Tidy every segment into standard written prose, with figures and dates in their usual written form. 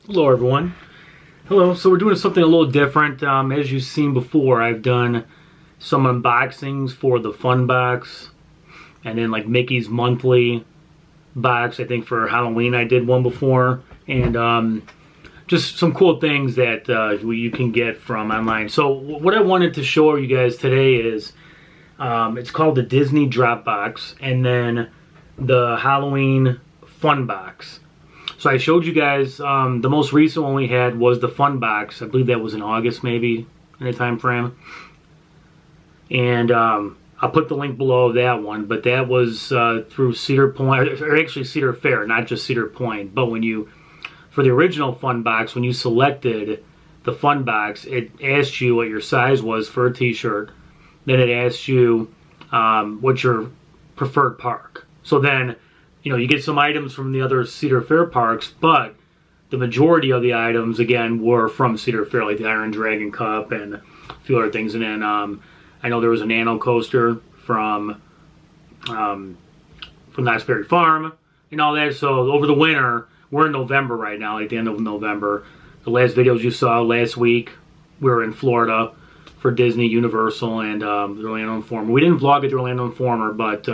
Hello everyone. Hello. So we're doing something a little different. As you've seen before, I've done some unboxings for the Fun Box, and then like Mickey's monthly box. I think for Halloween I did one before, and just some cool things that you can get from online. So what I wanted to show you guys today is it's called the Disney Drop Box, and then the Halloween Fun Box. So I showed you guys, the most recent one we had was the Fun Box. I believe that was in August maybe, in a time frame. And I'll put the link below that one, but that was through Cedar Point, or actually Cedar Fair, not just Cedar Point. But when you, for the original Fun Box, when you selected the Fun Box, it asked you what your size was for a t-shirt. Then it asked you what's your preferred park. So then, you know, you get some items from the other Cedar Fair parks, but the majority of the items, again, were from Cedar Fair, like the Iron Dragon Cup and a few other things. And then I know there was a Nano coaster from Knott's Berry Farm and all that. So over the winter, we're in November right now, like the end of November. The last videos you saw last week, we were in Florida for Disney, Universal, and the Orlando Informer. We didn't vlog at the Orlando Informer, but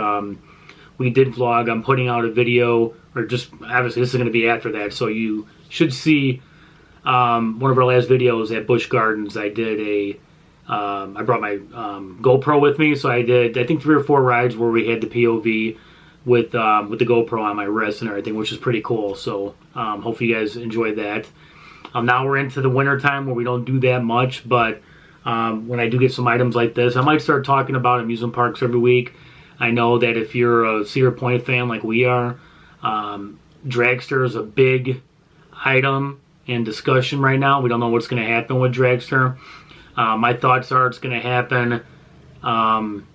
we did vlog. I'm putting out a video, or just obviously this is going to be after that, so you should see one of our last videos at Busch Gardens. I did a I brought my GoPro with me, so I did I think 3 or 4 rides where we had the POV with the GoPro on my wrist and everything, which is pretty cool. So hopefully you guys enjoyed that. Now we're into the winter time where we don't do that much, but when I do get some items like this, I might start talking about amusement parks every week. I know that if you're a Cedar Point fan like we are, Dragster is a big item in discussion right now. We don't know what's going to happen with Dragster. My thoughts are it's going to happen, and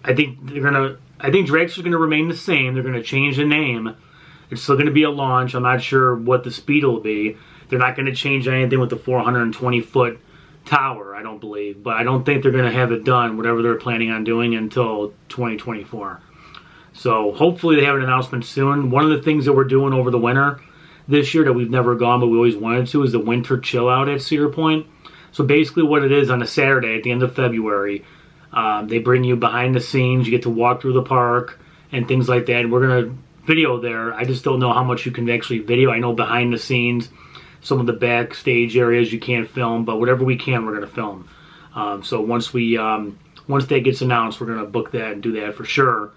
I think Dragster's going to remain the same. They're going to change the name. It's still going to be a launch. I'm not sure what the speed will be. They're not going to change anything with the 420-foot tower, I don't believe, but I don't think they're going to have it done, whatever they're planning on doing, until 2024. So hopefully they have an announcement soon. One of the things that we're doing over the winter this year that we've never gone but we always wanted to is the winter chill out at Cedar Point. So basically what it is, on a Saturday at the end of February, they bring you behind the scenes. You get to walk through the park and things like that. And we're going to video there. I just don't know how much you can actually video. I know behind the scenes, some of the backstage areas you can't film, but whatever we can, we're going to film. So once that gets announced, we're going to book that and do that for sure.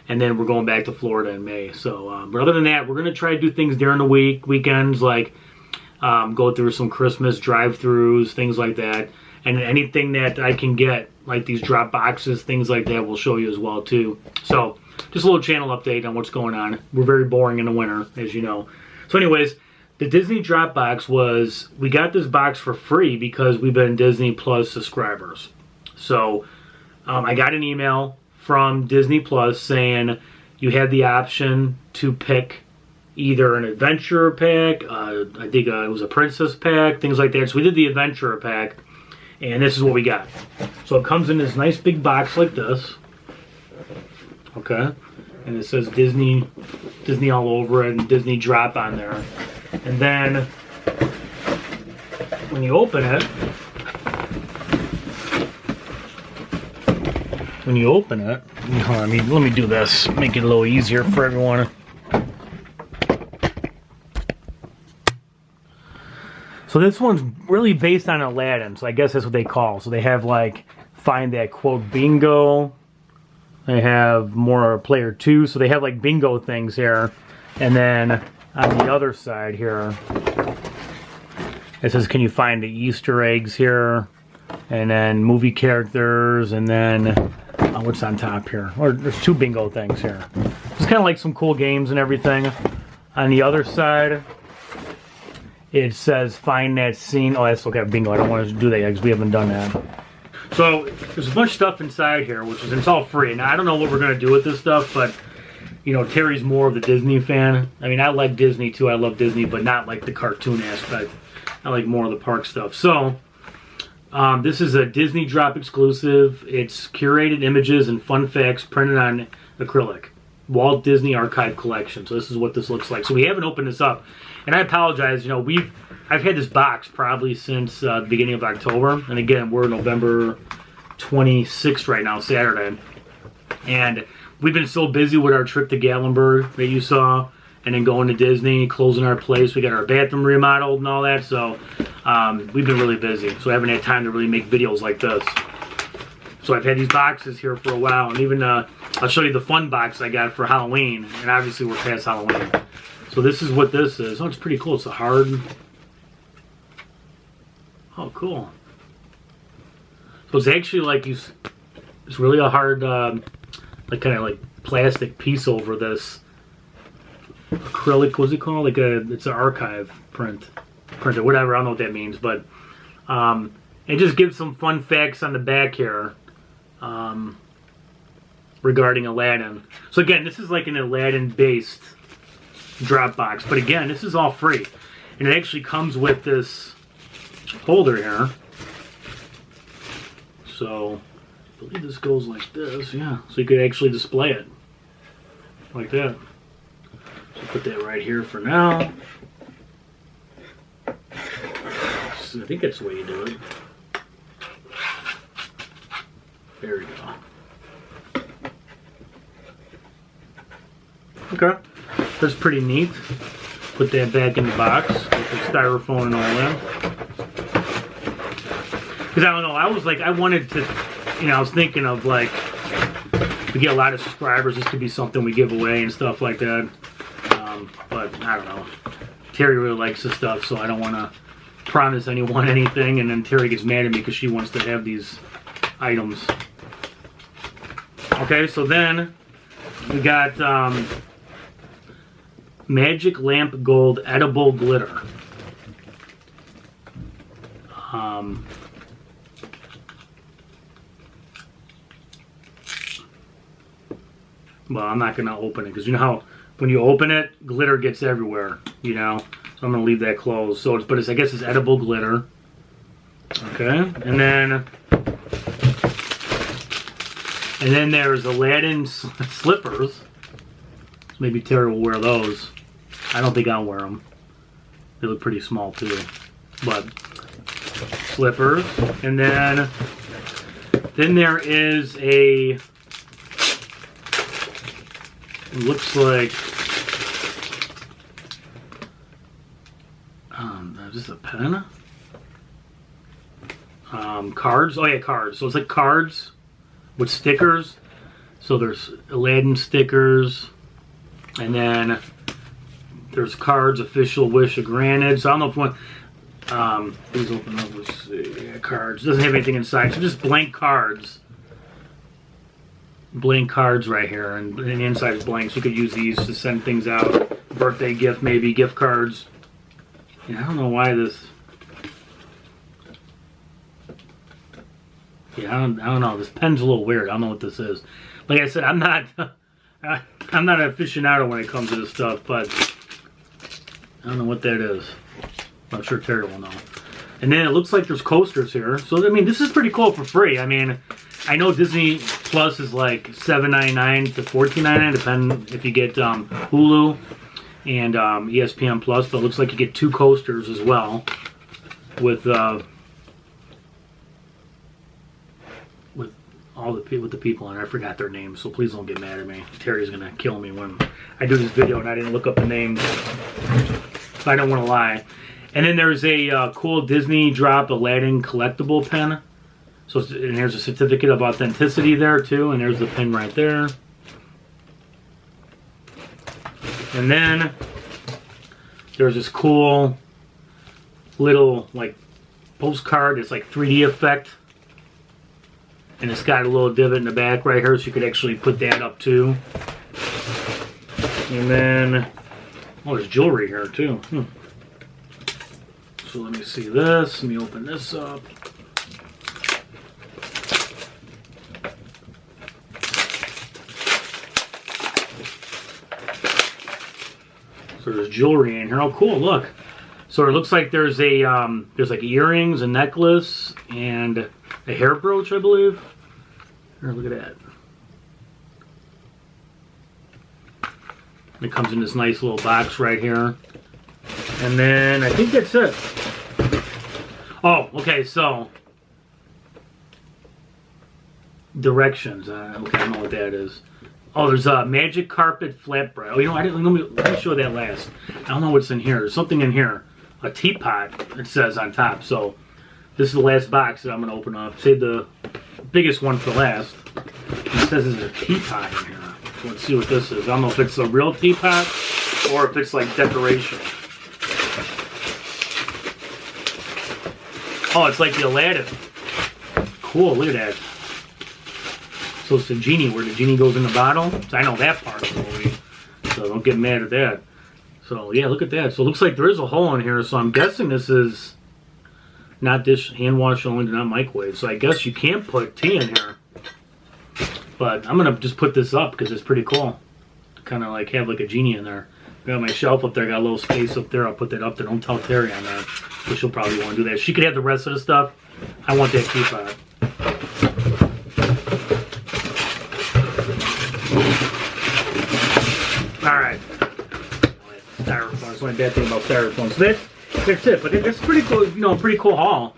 And then we're going back to Florida in May. So, but other than that, we're going to try to do things during the weekends, like go through some Christmas drive-thrus, things like that. And anything that I can get, like these drop boxes, things like that, we'll show you as well too. So just a little channel update on what's going on. We're very boring in the winter, as you know. So anyways, the Disney Drop Box was, we got this box for free because we've been Disney Plus subscribers. So I got an email from Disney Plus saying you had the option to pick either an adventure pack, I think it was a princess pack, things like that. So we did the adventure pack, and this is what we got. So it comes in this nice big box like this, okay, and it says Disney all over it and Disney Drop on there. And then when you open it, let me do this, make it a little easier for everyone. So this one's really based on Aladdin, so I guess that's what they call. So they have like find that quote bingo. They have more player 2, so they have like bingo things here. And then on the other side here, it says, can you find the Easter eggs here? And then movie characters, and then what's on top here? Or there's 2 bingo things here. It's kind of like some cool games and everything. On the other side, it says find that scene. Oh, that's okay, bingo. I don't want to do that yet because we haven't done that. So there's a bunch of stuff inside here, which is, it's all free. Now I don't know what we're going to do with this stuff, but you know, Terry's more of the Disney fan. I mean, I like Disney too. I love Disney, but not like the cartoon aspect. I like more of the park stuff. So this is a Disney Drop exclusive. It's curated images and fun facts printed on acrylic. Walt Disney Archive Collection. So this is what this looks like. So we haven't opened this up. And I apologize, you know, I've had this box probably since the beginning of October. And again, we're November 26th right now, Saturday. And we've been so busy with our trip to Gatlinburg that you saw, and then going to Disney, closing our place. We got our bathroom remodeled and all that, so we've been really busy. So I haven't had time to really make videos like this. So I've had these boxes here for a while, and even I'll show you the fun box I got for Halloween, and obviously we're past Halloween. So this is what this is. Oh, it's pretty cool. It's a hard... Oh, cool. So it's actually like it's really a hard, like kind of like plastic piece over this acrylic. What's it called? Like it's an archive print, or whatever. I don't know what that means, but it just gives some fun facts on the back here regarding Aladdin. So again, this is like an Aladdin-based drop box, but again, this is all free, and it actually comes with this holder here. So I believe this goes like this, yeah. So you could actually display it like that. So put that right here for now. So I think that's the way you do it. There we go. Okay, that's pretty neat. Put that back in the box with the styrofoam and all that. Because I don't know, I wanted to, you know, I was thinking of like, we get a lot of subscribers, this could be something we give away and stuff like that. But I don't know. Terry really likes this stuff, so I don't want to promise anyone anything, and then Terry gets mad at me because she wants to have these items. Okay, so then we got Magic Lamp Gold Edible Glitter. Well, I'm not going to open it because you know how when you open it, glitter gets everywhere, you know. So I'm going to leave that closed. So it's, but it's, I guess it's edible glitter. Okay, and then there's Aladdin slippers. Maybe Terry will wear those. I don't think I'll wear them. They look pretty small too. But slippers, and then there is a. It looks like, is this a pen? Cards. Oh yeah, cards. So it's like cards with stickers. So there's Aladdin stickers, and then there's cards. Official wish granted. So I don't know if one. Please open up. Let's see. Yeah, cards. Doesn't have anything inside. So just blank cards. Blank cards right here, and the inside is blank, so you could use these to send things out. Birthday gift, maybe gift cards. Yeah, I don't know why this. Yeah, I don't know. This pen's a little weird. I don't know what this is. Like I said, I'm not an aficionado when it comes to this stuff, but I don't know what that is. I'm sure Terry will know. And then it looks like there's coasters here. So I mean, this is pretty cool for free. I mean, I know Disney Plus is like $7.99 to $14.99, depending if you get Hulu and ESPN Plus. But it looks like you get 2 coasters as well with all the people on it. I forgot their names, so please don't get mad at me. Terry's gonna kill me when I do this video and I didn't look up the names. So I don't want to lie. And then there's a cool Disney Drop Aladdin collectible pen. So, and there's a certificate of authenticity there too, and there's the pen right there. And then there's this cool little like postcard. It's like 3D effect, and it's got a little divot in the back right here, so you could actually put that up too. And then, oh, there's jewelry here too. So let me see this. Let me open this up. So there's jewelry in here. Oh, cool! Look. So it looks like there's a there's like earrings, a necklace, and a hair brooch, I believe. Here, look at that. It comes in this nice little box right here. And then I think that's it. Oh, okay, so directions. Okay, I don't know what that is. Oh, there's a magic carpet flatbread. Oh, you know, let me show that last. I don't know what's in here. There's something in here. A teapot, it says on top. So this is the last box that I'm going to open up. Save the biggest one for last. It says there's a teapot in here. So let's see what this is. I don't know if it's a real teapot or if it's like decoration. Oh, it's like the Aladdin. Cool, look at that. So it's the genie, where the genie goes in the bottle. So I know that part of the movie, so don't get mad at that. So yeah, look at that. So it looks like there is a hole in here, so I'm guessing this is not dish, hand wash only, not microwave. So I guess you can't put tea in here. But I'm going to just put this up because it's pretty cool. Kind of like have like a genie in there. Got my shelf up there, got a little space up there. I'll put that up there. Don't tell Terry on that, but she'll probably want to do that. She could have the rest of the stuff. I want that teapot. Alright. Styrofoam. That's one bad thing about styrofoam. So that's it. But it's pretty cool, you know, pretty cool haul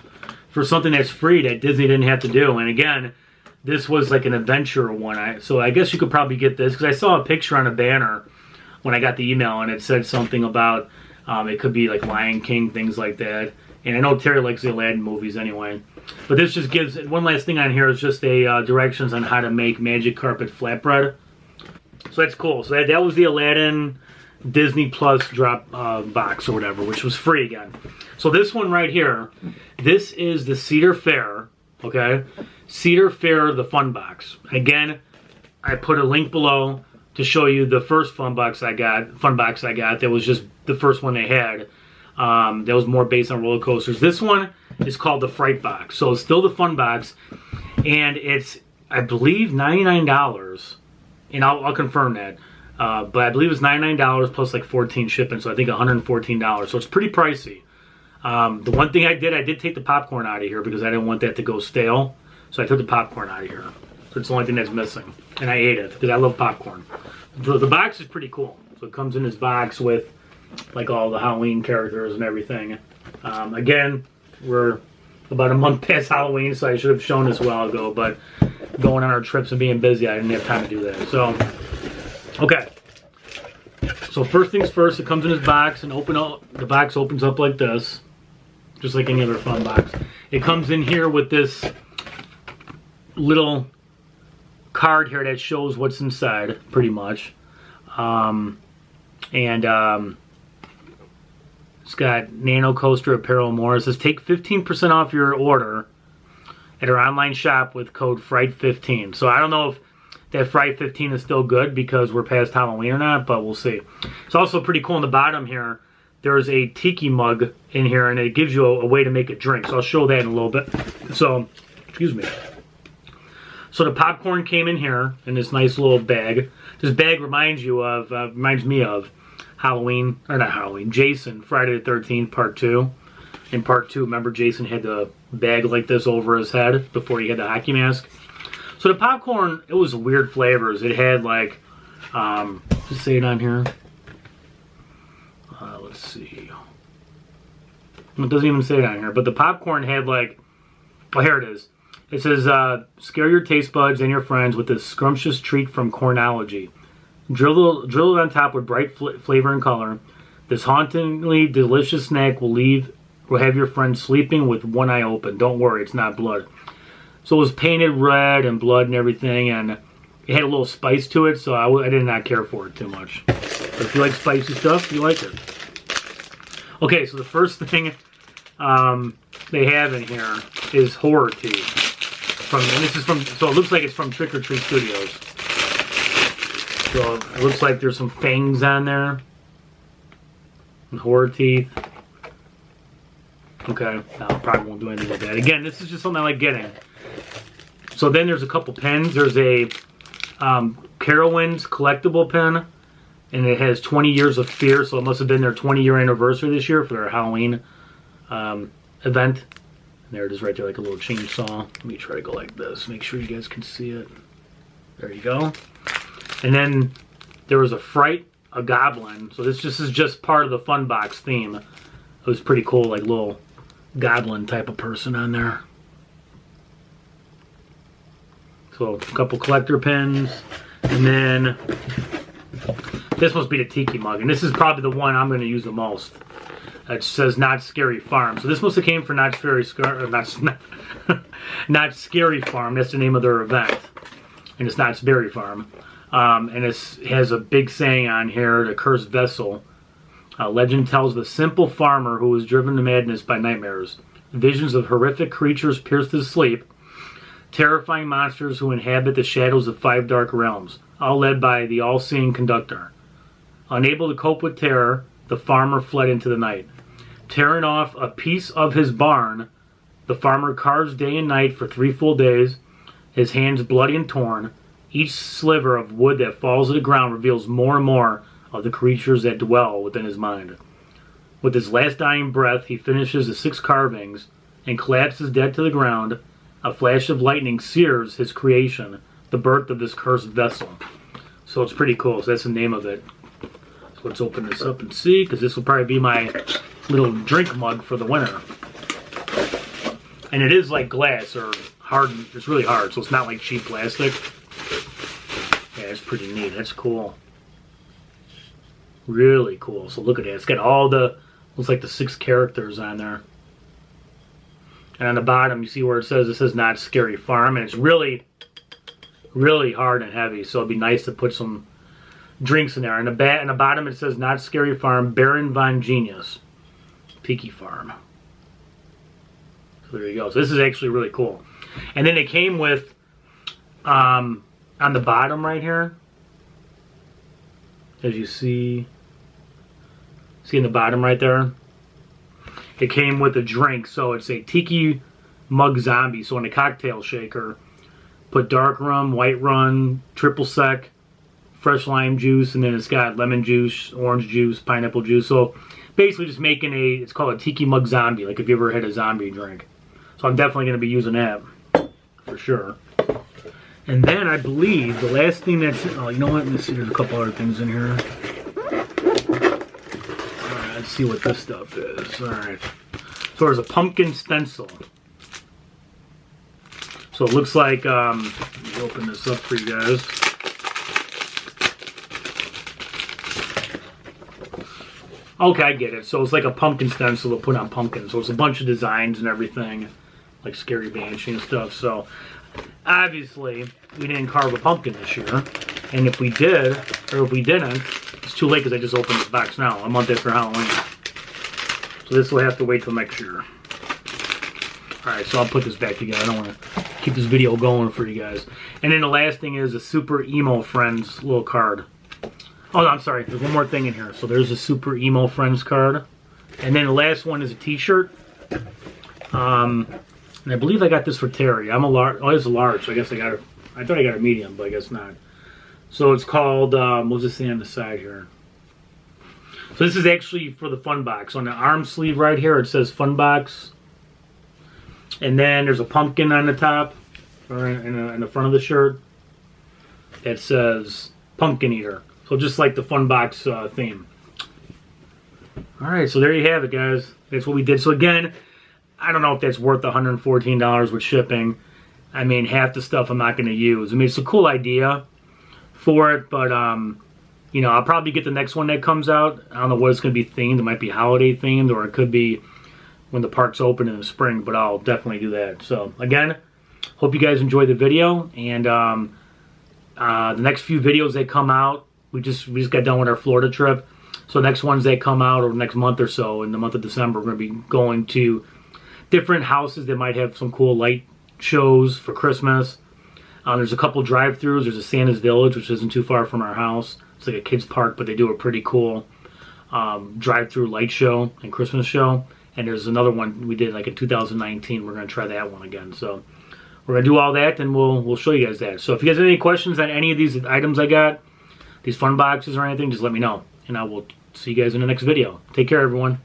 for something that's free that Disney didn't have to do. And again, this was like an adventure one. So I guess you could probably get this because I saw a picture on a banner when I got the email, and it said something about it could be like Lion King, things like that. And I know Terry likes the Aladdin movies anyway. But this just gives, one last thing on here is just a directions on how to make magic carpet flatbread. So that's cool. So that was the Aladdin Disney Plus drop box or whatever, which was free again. So this one right here, this is the Cedar Fair, okay? Cedar Fair, the fun box. Again, I put a link below to show you the first fun box I got. That was just the first one they had. That was more based on roller coasters. This one is called the Fright Box. So it's still the fun box, and it's, I believe, $99. And I'll confirm that. But I believe it's $99 plus like 14 shipping, so I think $114. So it's pretty pricey. The one thing I did take the popcorn out of here because I didn't want that to go stale. So I took the popcorn out of here. So it's the only thing that's missing. And I ate it because I love popcorn. The box is pretty cool. So it comes in this box with like all the Halloween characters and everything. Again, we're about a month past Halloween, so I should have shown this a while ago, but going on our trips and being busy, I didn't have time to do that. So, okay. So first things first, it comes in this box, and the box opens up like this, just like any other fun box. It comes in here with this little card here that shows what's inside, pretty much. It's got Nano Coaster Apparel and more. It says take 15% off your order at our online shop with code FRIGHT15. So I don't know if that FRIGHT15 is still good because we're past Halloween or not, but we'll see. It's also pretty cool on the bottom here. There's a tiki mug in here, and it gives you a way to make a drink. So I'll show that in a little bit. So, excuse me. So the popcorn came in here in this nice little bag. This bag reminds me of Halloween, or not Halloween, Jason, Friday the 13th, Part 2. In Part 2, remember Jason had the bag like this over his head before he had the hockey mask? So the popcorn, it was weird flavors. It had like, just say it on here. Let's see. It doesn't even say it on here, but the popcorn had like, oh, here it is. It says, scare your taste buds and your friends with this scrumptious treat from Cornology. Drill it on top with bright flavor and color. This hauntingly delicious snack will have your friends sleeping with one eye open. Don't worry, it's not blood. So it was painted red and blood and everything, and it had a little spice to it, so I did not care for it too much. But if you like spicy stuff, you like it. Okay, so the first thing they have in here is horror tea. So it looks like it's from Trick or Treat Studios. So it looks like there's some fangs on there. And horror teeth. Okay, no, I probably won't do anything with that. Again, this is just something I like getting. So then there's a couple pens. There's a Carowinds collectible pen. And it has 20 Years of Fear. So it must have been their 20-year anniversary this year for their Halloween event. And there it is right there, like a little chainsaw. Let me try to go like this. Make sure you guys can see it. There you go. And then there was a Fright a goblin. So this is just part of the Fun Box theme. It was pretty cool, like little goblin type of person on there. So a couple collector pins, and then this must be the Tiki mug, and this is probably the one I'm going to use the most. It says Not Scary Farm. So this must have came from Not Scary Farm. That's the name of their event, and it's Knott's Berry Farm. And it has a big saying on here: "The cursed vessel." Legend tells the simple farmer who was driven to madness by nightmares. Visions of horrific creatures pierce his sleep. Terrifying monsters who inhabit the shadows of 5 dark realms, all led by the all-seeing conductor. Unable to cope with terror, the farmer fled into the night. Tearing off a piece of his barn, the farmer carves day and night for 3 full days, his hands bloody and torn. Each sliver of wood that falls to the ground reveals more and more of the creatures that dwell within his mind. With his last dying breath, he finishes the 6 carvings and collapses dead to the ground. A flash of lightning sears his creation, the birth of this cursed vessel. So it's pretty cool. So that's the name of it. So let's open this up and see, because this will probably be my little drink mug for the winter. And it is like glass, or hard. It's really hard, so it's not like cheap plastic. Yeah, it's pretty neat. That's cool. Really cool. So look at that. It's got all the, looks like the 6 characters on there. And on the bottom, you see where it says Not Scary Farm, and it's really, really hard and heavy. So it'd be nice to put some drinks in there. And on the bottom, it says Not Scary Farm, Baron Von Genius, Tiki Farm. So there you go. So this is actually really cool. And then it came with, on the bottom right here, as you see in the bottom right there, it came with a drink. So it's a Tiki Mug Zombie. So in a cocktail shaker, put dark rum, white rum, triple sec, fresh lime juice, and then it's got lemon juice, orange juice, pineapple juice. So basically just making it's called a Tiki Mug Zombie, like if you ever had a zombie drink. So I'm definitely going to be using that for sure. And then I believe the last thing that's, oh, you know what? Let me see, there's a couple other things in here. Alright, let's see what this stuff is. Alright. So there's a pumpkin stencil. So it looks like, let me open this up for you guys. Okay, I get it. So it's like a pumpkin stencil to put on pumpkins. So it's a bunch of designs and everything, like Scary Banshee and stuff. So obviously, we didn't carve a pumpkin this year. And if we did, or if we didn't, it's too late because I just opened this box now, a month after Halloween. So this will have to wait till next year. Alright, so I'll put this back together. I don't want to keep this video going for you guys. And then the last thing is a Super Emo Friends little card. Oh, no, I'm sorry. There's one more thing in here. So there's a Super Emo Friends card. And then the last one is a t-shirt. And I believe I got this for Terry. I'm a large. Oh, it's a large, so I guess I got it. I thought I got a medium, but I guess not. So it's called, we'll just see on the side here. So this is actually for the Fun Box. On the arm sleeve right here, it says Fun Box. And then there's a pumpkin on the top, or in the front of the shirt, that says Pumpkin Eater. So just like the Fun Box theme. Alright, so there you have it, guys. That's what we did. So again, I don't know if that's worth $114 with shipping. I mean, half the stuff I'm not going to use. I mean, it's a cool idea for it, but, you know, I'll probably get the next one that comes out. I don't know what it's going to be themed. It might be holiday themed, or it could be when the park's open in the spring, but I'll definitely do that. So, again, hope you guys enjoyed the video, and the next few videos that come out, we just got done with our Florida trip. So next ones that come out, or next month or so, in the month of December, we're going to be going to different houses that might have some cool light shows for Christmas. There's a couple drive-thrus. There's a Santa's Village, which isn't too far from our house. It's like a kid's park, but they do a pretty cool drive-through light show and Christmas show. And there's another one we did like in 2019. We're going to try that one again. So we're going to do all that, and we'll show you guys that. So if you guys have any questions on any of these items I got, these fun boxes or anything, just let me know. And I will see you guys in the next video. Take care, everyone.